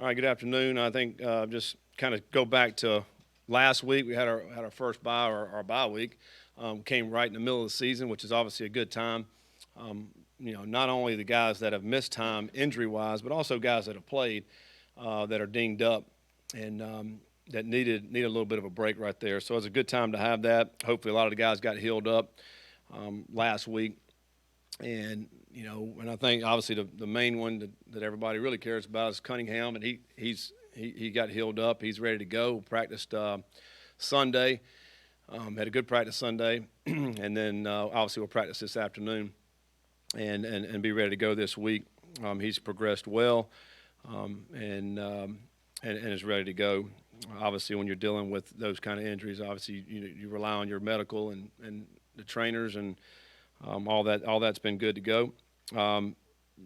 All right, good afternoon. I think just kind of go back to last week. We had our first bye, or our bye week. Came right in the middle of the season, which is obviously a good time. Not only the guys that have missed time injury-wise, but also guys that have played that are dinged up and that needed a little bit of a break right there. So it's a good time to have that. Hopefully, a lot of the guys got healed up last week. And I think obviously the main one that everybody really cares about is Cunningham, and he got healed up. He's ready to go. Practiced Sunday, had a good practice Sunday, and then obviously we'll practice this afternoon, and be ready to go this week. He's progressed well, and is ready to go. Obviously, when you're dealing with those kind of injuries, obviously you rely on your medical and the trainers and all that's been good to go.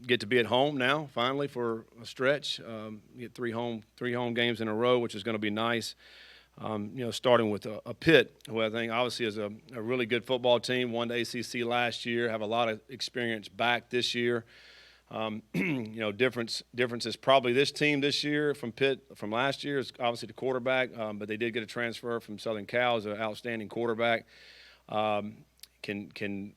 Get to be at home now finally for a stretch. Get three home games in a row, which is going to be nice. Starting with a Pitt, who I think obviously is a really good football team. Won the ACC last year. Have a lot of experience back this year. Difference is probably this team this year from Pitt from last year is obviously the quarterback, but they did get a transfer from Southern Cal as an outstanding quarterback. Can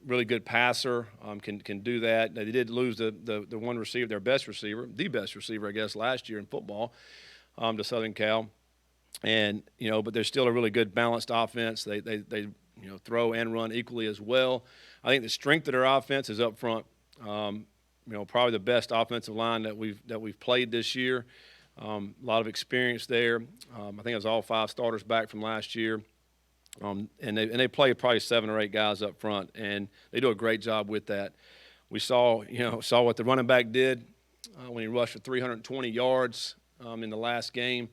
really good passer, can do that. They did lose the one receiver, the best receiver, I guess, last year in football, to Southern Cal, and but they're still a really good balanced offense. They throw and run equally as well. I think the strength of their offense is up front. Probably the best offensive line that we've played this year. A lot of experience there. I think it was all 5 starters back from last year. And they play probably 7 or 8 guys up front, and they do a great job with that. We saw what the running back did when he rushed for 320 yards in the last game.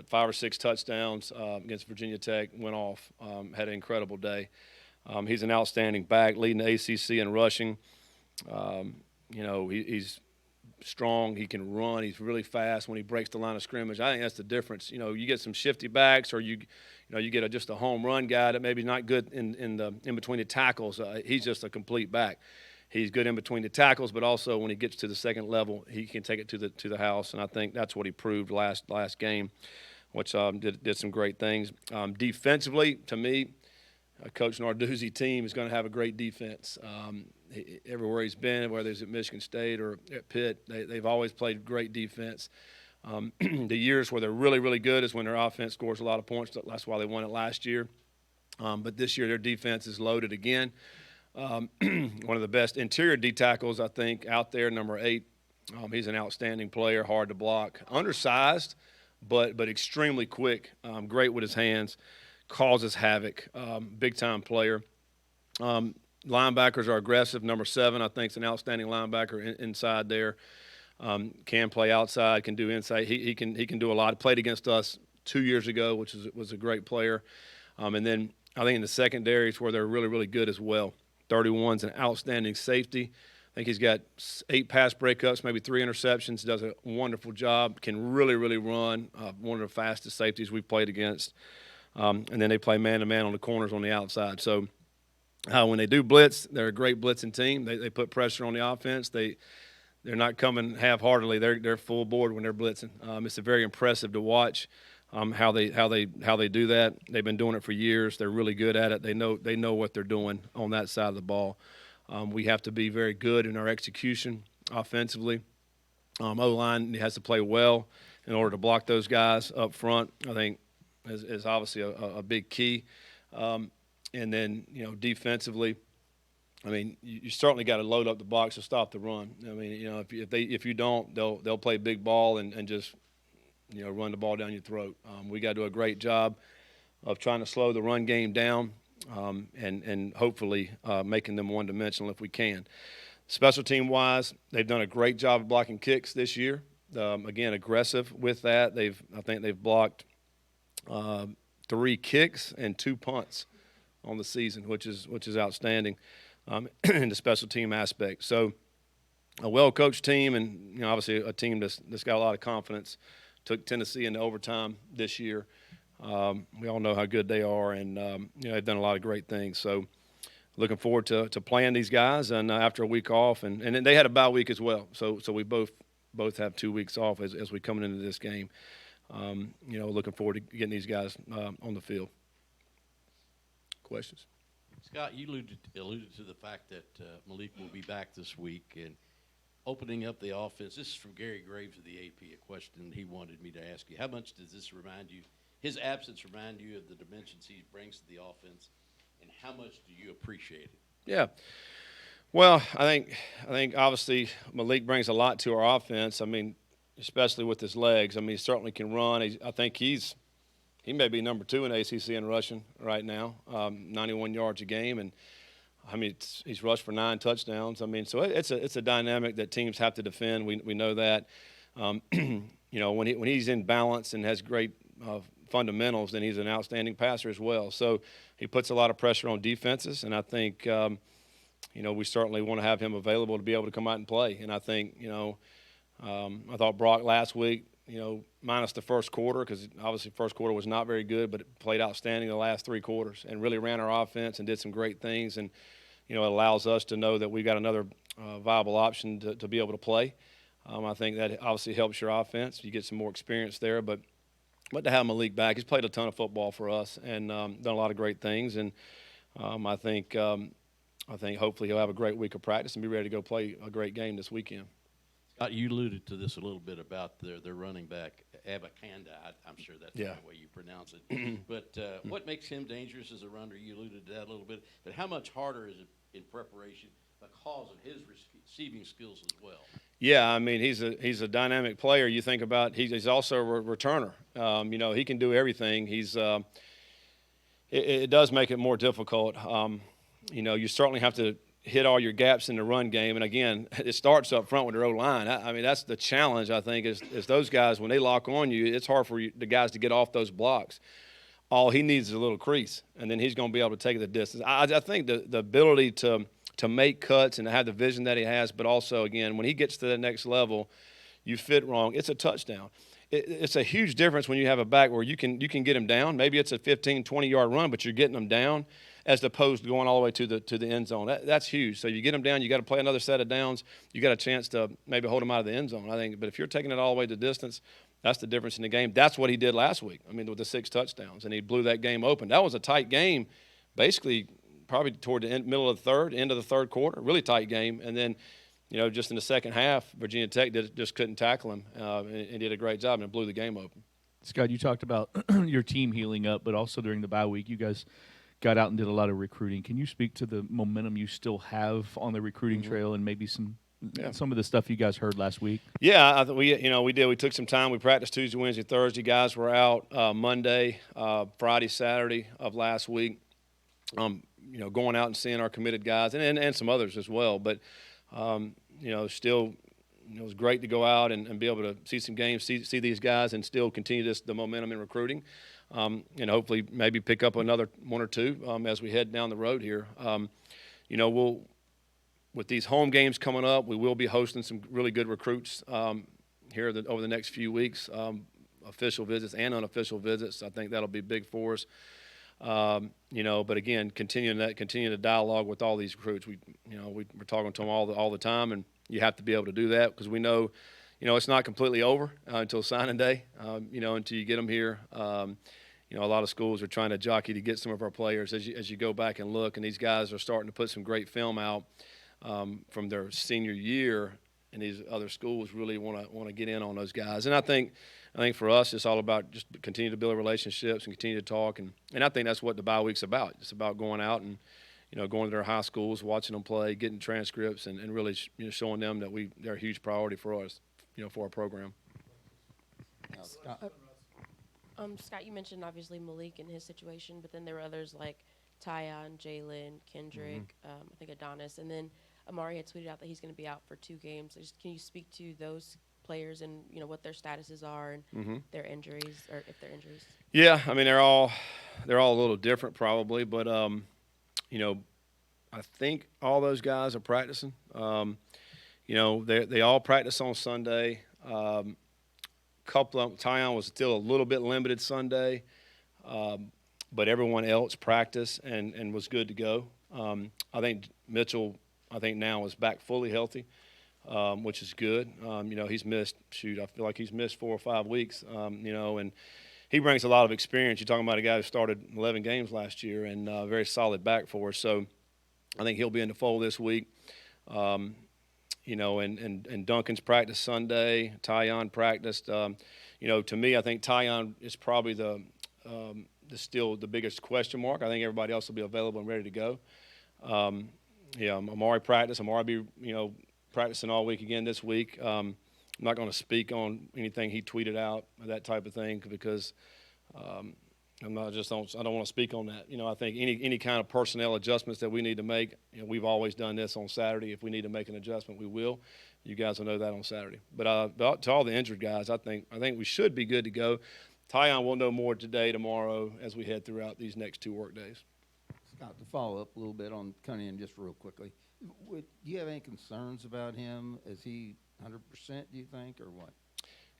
5 or 6 touchdowns against Virginia Tech, went off, had an incredible day. He's an outstanding back, leading the ACC in rushing. He's strong. He can run. He's really fast when he breaks the line of scrimmage. I think that's the difference. You get some shifty backs, or you get just a home run guy that maybe not good in between the tackles. He's just a complete back. He's good in between the tackles, but also when he gets to the second level, he can take it to the house. And I think that's what he proved last game, which did some great things. Defensively, to me, Coach Narduzzi's team is going to have a great defense. Everywhere he's been, whether it's at Michigan State or at Pitt, they've always played great defense. The years where they're really, really good is when their offense scores a lot of points. That's why they won it last year. But this year their defense is loaded again. One of the best interior D tackles, I think, out there, number 8. He's an outstanding player, hard to block, undersized, but extremely quick, great with his hands, causes havoc, big-time player. Linebackers are aggressive. Number 7, I think, is an outstanding linebacker inside there. Can play outside, can do inside. He can do a lot. Played against us 2 years ago, which was a great player. And then I think in the secondary is where they're really, really good as well. 31's an outstanding safety. I think he's got 8 pass breakups, maybe 3 interceptions. Does a wonderful job. Can really, really run. One of the fastest safeties we've played against. And then they play man-to-man on the corners on the outside. So when they do blitz, they're a great blitzing team. They put pressure on the offense. They're not coming half-heartedly. They're full board when they're blitzing. It's very impressive to watch how they do that. They've been doing it for years. They're really good at it. They know what they're doing on that side of the ball. We have to be very good in our execution offensively. O-line has to play well in order to block those guys up front. I think is obviously a big key. And then defensively, I mean, you certainly got to load up the box to stop the run. I mean, if you don't, they'll play big ball and just run the ball down your throat. We got to do a great job of trying to slow the run game down and hopefully making them one-dimensional if we can. Special team wise, they've done a great job of blocking kicks this year. Again, aggressive with that. I think they've blocked 3 kicks and 2 punts on the season, which is outstanding in the special team aspect. So a well-coached team, and obviously a team that's got a lot of confidence. Took Tennessee into overtime this year. We all know how good they are, and they've done a lot of great things. So looking forward to playing these guys, and after a week off, and then they had a bye week as well. So we both both have 2 weeks off as we coming into this game. Looking forward to getting these guys on the field. Questions? Scott, you alluded to the fact that Malik will be back this week and opening up the offense. This is from Gary Graves of the AP, a question he wanted me to ask you. How much does this remind you, his absence remind you of the dimensions he brings to the offense, and how much do you appreciate it? Yeah. Well, I think obviously Malik brings a lot to our offense. I mean, especially with his legs. I mean, he certainly can run. I think he may be number 2 in ACC in rushing right now, 91 yards a game, and I mean he's rushed for 9 touchdowns. I mean, so it's a dynamic that teams have to defend. We know that. When he's in balance and has great fundamentals, then he's an outstanding passer as well. So he puts a lot of pressure on defenses, and I think we certainly want to have him available to be able to come out and play. And I think I thought Brock last week, minus the first quarter, because obviously first quarter was not very good, but it played outstanding the last 3 quarters and really ran our offense and did some great things. And, it allows us to know that we've got another viable option to be able to play. I think that obviously helps your offense. You get some more experience there. But to have Malik back, he's played a ton of football for us and done a lot of great things. And I think hopefully he'll have a great week of practice and be ready to go play a great game this weekend. Scott, you alluded to this a little bit about their running back, Abakanda. I'm sure that's the right way you pronounce it. But what makes him dangerous as a runner? You alluded to that a little bit. But how much harder is it in preparation because of his receiving skills as well? Yeah, I mean, he's a dynamic player. You think about he's also a returner. He can do everything. It does make it more difficult. You certainly have to hit all your gaps in the run game. And, again, it starts up front with their O-line. I mean, that's the challenge, I think, is those guys, when they lock on you, it's hard for the guys to get off those blocks. All he needs is a little crease, and then he's going to be able to take the distance. I think the ability to make cuts and to have the vision that he has, but also, again, when he gets to the next level, you fit wrong, it's a touchdown. It's a huge difference when you have a back where you can get him down. Maybe it's a 15, 20-yard run, but you're getting him down, as opposed to going all the way to the end zone. That's huge. So you get them down, you got to play another set of downs. You got a chance to maybe hold them out of the end zone, I think. But if you're taking it all the way to distance, that's the difference in the game. That's what he did last week. I mean, with the 6 touchdowns, and he blew that game open. That was a tight game, basically probably toward the middle of the end of the third quarter, really tight game. And then, just in the second half, Virginia Tech just couldn't tackle him and did a great job and blew the game open. Scott, you talked about your team healing up, but also during the bye week, you guys got out and did a lot of recruiting. Can you speak to the momentum you still have on the recruiting trail and maybe some of the stuff you guys heard last week? Yeah, we did. We took some time. We practiced Tuesday, Wednesday, Thursday. Guys were out Monday, Friday, Saturday of last week. Going out and seeing our committed guys and some others as well. But still, it was great to go out and be able to see some games, see these guys, and still continue the momentum in recruiting. And hopefully maybe pick up another 1 or 2 as we head down the road here. We'll with these home games coming up, we will be hosting some really good recruits here over the next few weeks, official visits and unofficial visits. I think that'll be big for us. But again, continue to dialogue with all these recruits. We're talking to them all the time, and you have to be able to do that because we know, it's not completely over until signing day. Until you get them here. A lot of schools are trying to jockey to get some of our players as you go back and look, and these guys are starting to put some great film out from their senior year, and these other schools really want to get in on those guys. And I think for us, it's all about just continue to build relationships and continue to talk, and I think that's what the bye week's about. It's about going out and going to their high schools, watching them play, getting transcripts, and really showing them that they're a huge priority for us, for our program. Scott, you mentioned obviously Malik and his situation, but then there were others like Tyon, Jalen, Kendrick, I think Adonis, and then Amari had tweeted out that he's going to be out for 2 games. So can you speak to those players and what their statuses are and their injuries, or if they're injuries? Yeah, I mean they're all a little different probably, but I think all those guys are practicing. They all practice on Sunday. Couple of Tyon was still a little bit limited Sunday, but everyone else practiced and was good to go. I think Mitchell now is back fully healthy. which is good. He's missed, I feel like he's missed 4 or 5 weeks, and he brings a lot of experience. You're talking about a guy who started 11 games last year and a very solid back for us. So I think he'll be in the fold this week. And Duncan's practiced Sunday. Tyon practiced. To me, I think Tyon is probably still the biggest question mark. I think everybody else will be available and ready to go. Amari practiced. Amari be practicing all week again this week. I'm not going to speak on anything he tweeted out or that type of thing because I don't want to speak on that. I think any kind of personnel adjustments that we need to make, we've always done this on Saturday. If we need to make an adjustment, we will. You guys will know that on Saturday. But to all the injured guys, I think we should be good to go. Tyon will know more today, tomorrow, as we head throughout these next 2 work days. Scott, to follow up a little bit on Cunningham just real quickly, do you have any concerns about him? Is he 100%, do you think, or what?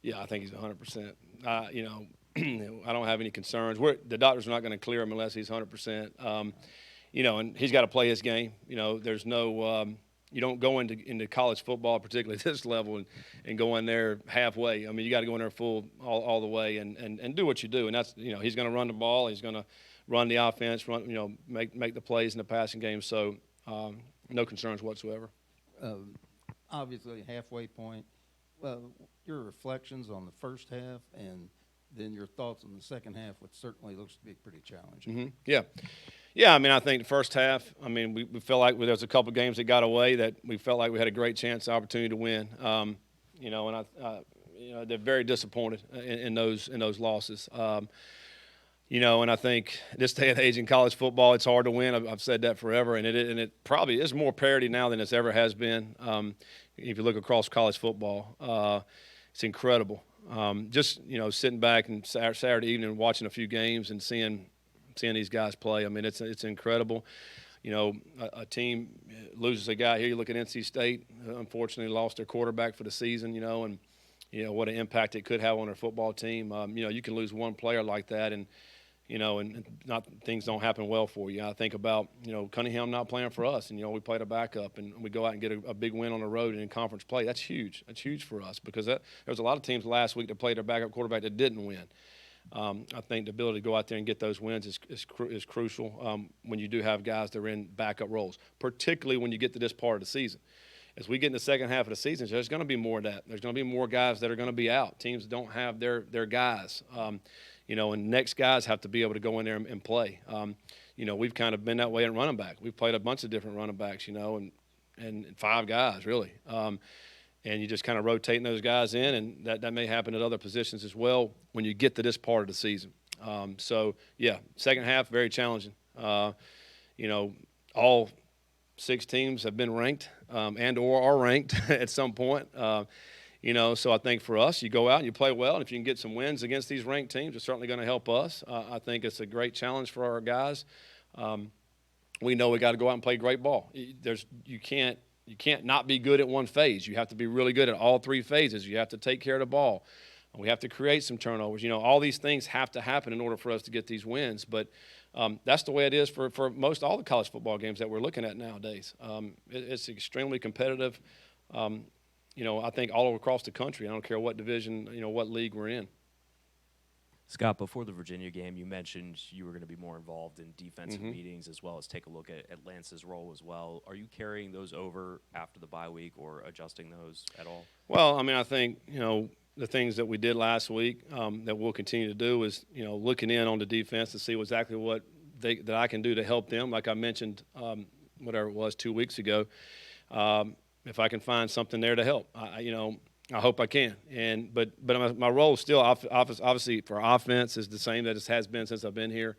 Yeah, I think he's 100%. I don't have any concerns. The doctors are not going to clear him unless he's 100%. And he's got to play his game. There's no you don't go into college football, particularly at this level, and go in there halfway. I mean, you got to go in there full all the way and do what you do. And that's he's going to run the ball. He's going to run the offense. Make the plays in the passing game. So no concerns whatsoever. Obviously, halfway point. Your reflections on the first half and then your thoughts on the second half, which certainly looks to be pretty challenging. Mm-hmm. Yeah. I mean, I think the first half, we felt like there was a couple of games that got away that we felt like we had a great chance, opportunity to win. They're very disappointed in those losses. And I think this day and age in college football, it's hard to win. I've said that forever, and it probably is more parity now than it's ever has been. If you look across college football, it's incredible. Just sitting back and Saturday evening watching a few games and seeing these guys play. It's incredible. A team loses a guy here. You look at NC State, unfortunately lost their quarterback for the season. And what an impact it could have on their football team. You can lose one player like that, and things don't happen well for you. I think about Cunningham not playing for us, and we played a backup, and we go out and get a big win on the road and in conference play. That's huge. That's huge for us because there was a lot of teams last week that played their backup quarterback that didn't win. I think the ability to go out there and get those wins is crucial when you do have guys that are in backup roles, particularly when you get to this part of the season. As we get in the second half of the season, there's going to be more of that. There's going to be more guys that are going to be out. Teams don't have their guys. And next guys have to be able to go in there and play. We've kind of been that way in running back. We've played a bunch of different running backs, and 5 guys really. And you just kind of rotating those guys in, and that may happen at other positions as well when you get to this part of the season. Second half, very challenging. All 6 teams have been ranked and or are ranked at some point. So I think for us, you go out and you play well, and if you can get some wins against these ranked teams, it's certainly going to help us. I think it's a great challenge for our guys. We know we got to go out and play great ball. You can't not be good at one phase. You have to be really good at all 3 phases. You have to take care of the ball. We have to create some turnovers. All these things have to happen in order for us to get these wins. But that's the way it is for most all the college football games that we're looking at nowadays. It's extremely competitive. I think all across the country. I don't care what division, what league we're in. Scott, before the Virginia game, you mentioned you were going to be more involved in defensive meetings as well as take a look at Lance's role as well. Are you carrying those over after the bye week or adjusting those at all? Well, I think, the things that we did last week that we'll continue to do is, looking in on the defense to see exactly what that I can do to help them. Like I mentioned, whatever it was 2 weeks ago, if I can find something there to help, I hope I can. But my role still, obviously, for offense is the same that it has been since I've been here.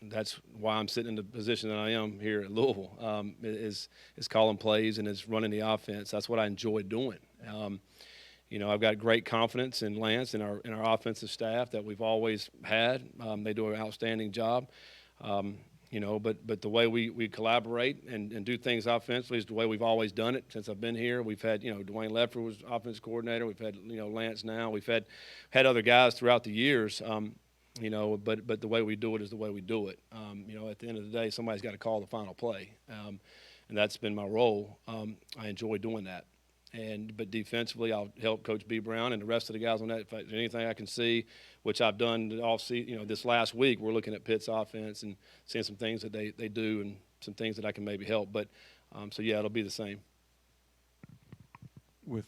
That's why I'm sitting in the position that I am here at Louisville. Is calling plays and is running the offense. That's what I enjoy doing. I've got great confidence in Lance and our offensive staff that we've always had. They do an outstanding job. But the way we collaborate and do things offensively is the way we've always done it since I've been here. We've had, Dwayne Leffler was offensive coordinator. We've had, Lance now. We've had other guys throughout the years, but the way we do it is the way we do it. At the end of the day, somebody's got to call the final play. and that's been my role. I enjoy doing that. But defensively, I'll help Coach B. Brown and the rest of the guys on that. If there's anything I can see, which I've done all this last week, we're looking at Pitt's offense and seeing some things that they do and some things that I can maybe help. But so yeah, it'll be the same. With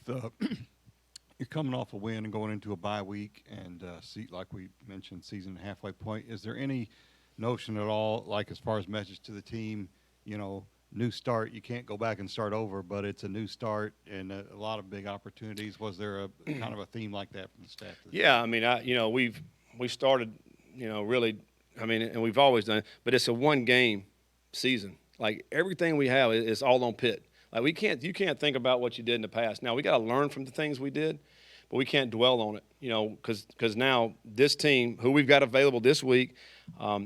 you're coming off a win and going into a bye week, and like we mentioned, season halfway point. Is there any notion at all, like as far as message to the team, new start, you can't go back and start over, but it's a new start and a lot of big opportunities? Was there a kind of a theme like that from the staff? Yeah, I mean, we started, really, and we've always done it, but it's a one-game season. Like everything we have is all on Pitt. Like you can't think about what you did in the past. Now we got to learn from the things we did, but we can't dwell on it, because now this team, who we've got available this week,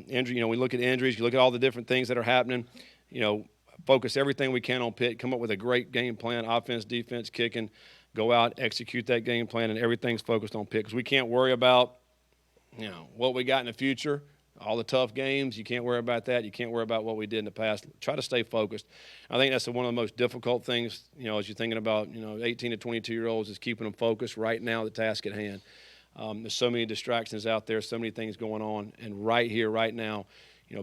injury, we look at injuries, you look at all the different things that are happening, focus everything we can on Pitt, come up with a great game plan, offense, defense, kicking, go out, execute that game plan, and everything's focused on Pitt, because we can't worry about, what we got in the future, all the tough games. You can't worry about that. You can't worry about what we did in the past. Try to stay focused. I think that's one of the most difficult things, as you're thinking about, 18 to 22-year-olds, is keeping them focused right now, the task at hand. There's so many distractions out there, so many things going on, and right here, right now,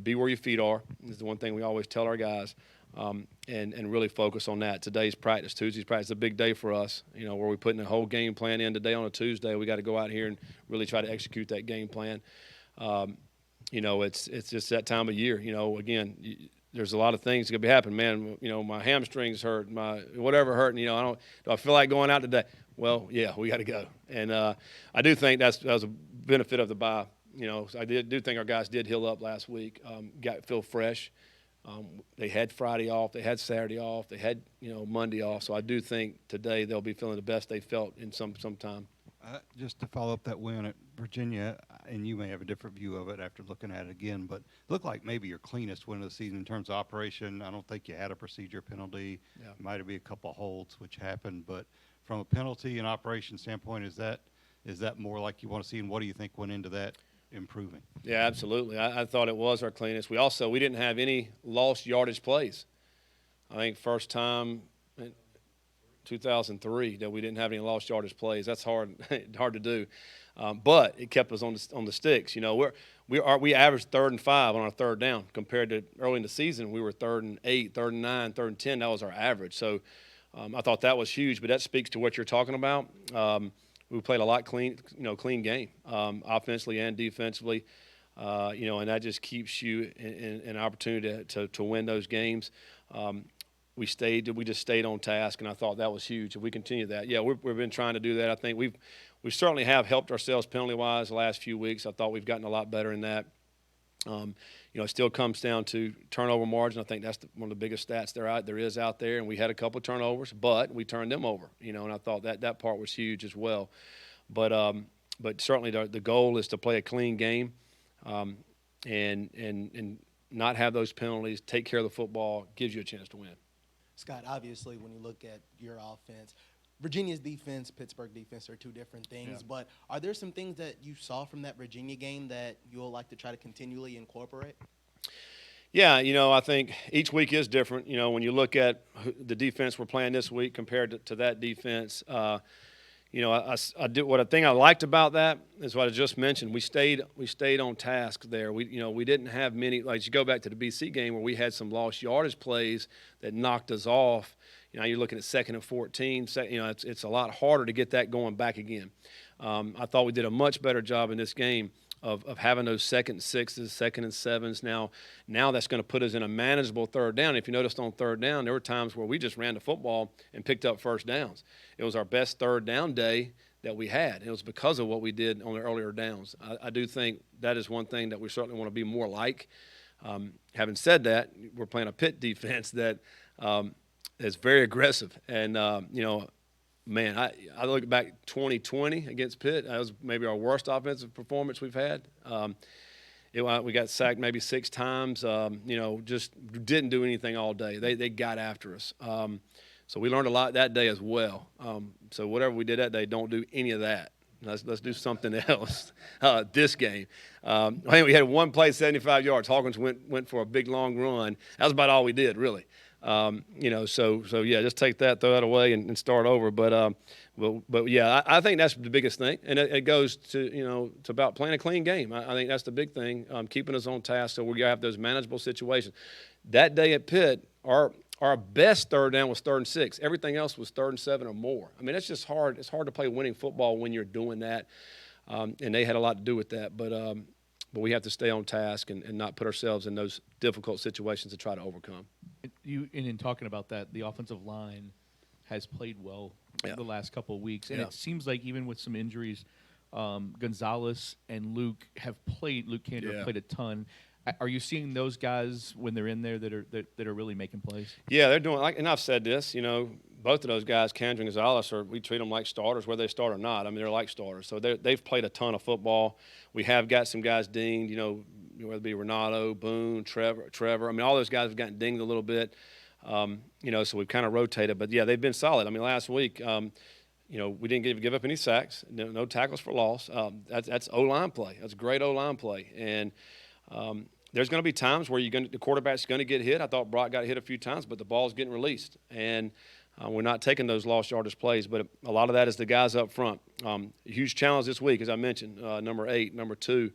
be where your feet are. This is the one thing we always tell our guys. And really focus on that. Today's practice, Tuesday's practice, is a big day for us, where we're putting a whole game plan in today on a Tuesday. We got to go out here and really try to execute that game plan. It's just that time of year. Again, there's a lot of things that could be happening. Man, my hamstrings hurt, my whatever hurting. Do I feel like going out today? Well, yeah, we got to go. And I do think that was a benefit of the bye. I do think our guys did heal up last week, feel fresh. They had Friday off, they had Saturday off, they had Monday off. So I do think today they'll be feeling the best they felt in some time. Just to follow up that win at Virginia, and you may have a different view of it after looking at it again, but it looked like maybe your cleanest win of the season in terms of operation. I don't think you had a procedure penalty. Yeah. Might have been a couple of holds, which happened. But from a penalty and operation standpoint, is that more like you want to see, and what do you think went into that improving? Yeah, absolutely. I thought it was our cleanest. We didn't have any lost yardage plays. I think first time in 2003 that we didn't have any lost yardage plays. That's hard to do, but it kept us on the sticks. We averaged 3rd and 5 on our third down compared to early in the season. We were 3rd and 8, 3rd and 9, 3rd and 10. That was our average. So I thought that was huge. But that speaks to what you're talking about. We played a lot clean game, offensively and defensively, and that just keeps you in an opportunity to win those games. We just stayed on task, and I thought that was huge. If we continue that, yeah, we've been trying to do that. I think we certainly have helped ourselves penalty-wise the last few weeks. I thought we've gotten a lot better in that. It still comes down to turnover margin. I think that's one of the biggest stats there is out there. And we had a couple of turnovers, but we turned them over. And I thought that part was huge as well. But certainly the goal is to play a clean game, and not have those penalties. Take care of the football. Gives you a chance to win. Scott, obviously, when you look at your offense, Virginia's defense, Pittsburgh defense are two different things. Yeah. But are there some things that you saw from that Virginia game that you'll like to try to continually incorporate? Yeah, I think each week is different. When you look at the defense we're playing this week compared to that defense, I did what a thing I liked about that is what I just mentioned. We stayed on task there. We didn't have many. Like you go back to the BC game where we had some lost yardage plays that knocked us off. You're looking at 2nd and 14. It's a lot harder to get that going back again. I thought we did a much better job in this game of having those 2nd and 6s, 2nd and 7s. Now that's going to put us in a manageable third down. If you noticed on third down, there were times where we just ran the football and picked up first downs. It was our best third down day that we had. It was because of what we did on the earlier downs. I do think that is one thing that we certainly want to be more like. Having said that, we're playing a Pitt defense that is very aggressive. And, man, I look back 2020 against Pitt. That was maybe our worst offensive performance we've had. We got sacked maybe 6 times. Just didn't do anything all day. They got after us. So we learned a lot that day as well. So whatever we did that day, don't do any of that. Let's do something else this game. I think we had one play, 75 yards. Hawkins went for a big, long run. That was about all we did, really. You know, so yeah, just take that, throw that away, and start over. But yeah, I think that's the biggest thing, and it goes to, you know, it's about playing a clean game. I think that's the big thing, keeping us on task so we have those manageable situations. That day at Pitt, our best third down was 3rd and 6. Everything else was 3rd and 7 or more. I mean, it's just hard. It's hard to play winning football when you're doing that, and they had a lot to do with that. But we have to stay on task and not put ourselves in those difficult situations to try to overcome. And in talking about that, the offensive line has played well the last couple of weeks, and it seems like even with some injuries, Gonzalez and Luke have played. Luke Kandrick played a ton. Are you seeing those guys when they're in there that are really making plays? Yeah, they're doing. And I've said this. You know, both of those guys, Kandrick and Gonzalez, we treat them like starters, whether they start or not. I mean, they're like starters. So they've played a ton of football. We have got some guys dinged. You know, whether it be Renato, Boone, Trevor. I mean, all those guys have gotten dinged a little bit. You know, so we've kind of rotated. But yeah, they've been solid. I mean, last week, you know, we didn't give up any sacks, no tackles for loss. That's O-line play. That's great O-line play. And there's going to be times where the quarterback's going to get hit. I thought Brock got hit a few times, but the ball's getting released. And we're not taking those lost yardage plays, but a lot of that is the guys up front. Huge challenge this week, as I mentioned, number 8, number 2,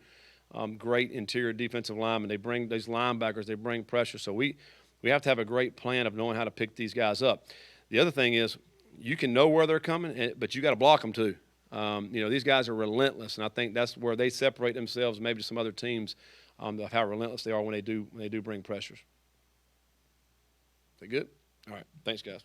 great interior defensive linemen. They bring these linebackers, they bring pressure. So we have to have a great plan of knowing how to pick these guys up. The other thing is you can know where they're coming, but you got to block them too. You know, these guys are relentless, and I think that's where they separate themselves maybe to some other teams of how relentless they are when they do bring pressures. Is that good? All right. Thanks, guys.